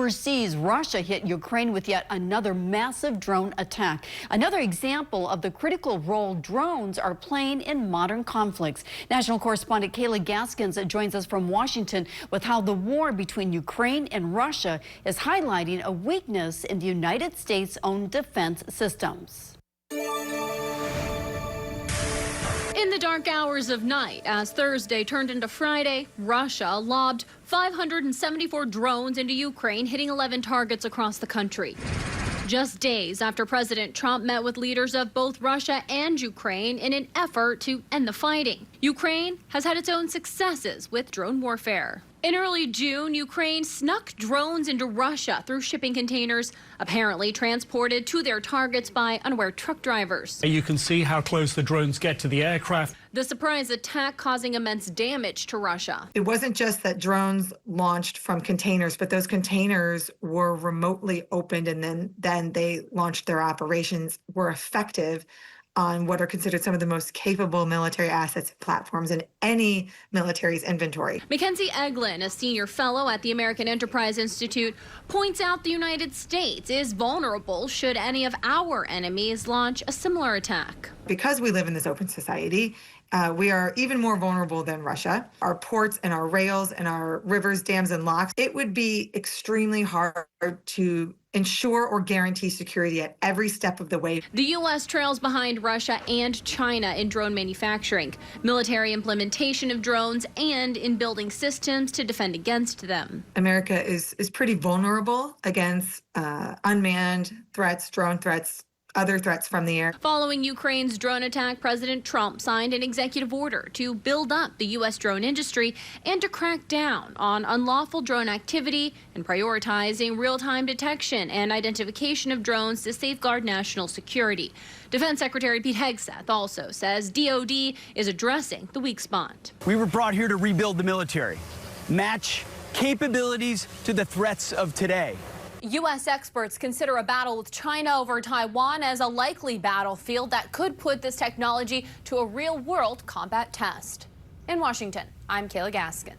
overseas, Russia hit Ukraine with yet another massive drone attack. Another example of the critical role drones are playing in modern conflicts. National correspondent Kayla Gaskins joins us from Washington with how the war between Ukraine and Russia is highlighting a weakness in the United States' own defense systems. In the dark hours of night, as Thursday turned into Friday, Russia lobbed 574 drones into Ukraine, hitting 11 targets across the country. Just days after President Trump met with leaders of both Russia and Ukraine in an effort to end the fighting. Ukraine has had its own successes with drone warfare. In early June, Ukraine snuck drones into Russia through shipping containers, apparently transported to their targets by unaware truck drivers. You can see how close the drones get to the aircraft. The surprise attack causing immense damage to Russia. It wasn't just that drones launched from containers, but those containers were remotely opened, and then they launched their operations, were effective on what are considered some of the most capable military assets and platforms in any military's inventory. Mackenzie Eaglen, a senior fellow at the American Enterprise Institute, points out the United States is vulnerable should any of our enemies launch a similar attack. Because we live in this open society, we are even more vulnerable than Russia. Our ports and our rails and our rivers, dams, and locks, it would be extremely hard to ensure or guarantee security at every step of the way. The U.S. trails behind Russia and China in drone manufacturing, military implementation of drones, and in building systems to defend against them. America is pretty vulnerable against unmanned threats, drone threats, other threats from the air. Following Ukraine's drone attack, President Trump signed an executive order to build up the U.S. drone industry and to crack down on unlawful drone activity and prioritizing real-time detection and identification of drones to safeguard national security. Defense Secretary Pete Hegseth also says DoD is addressing the weak spot. We were brought here to rebuild the military, match capabilities to the threats of today. U.S. experts consider a battle with China over Taiwan as a likely battlefield that could put this technology to a real-world combat test. In Washington, I'm Kayla Gaskin.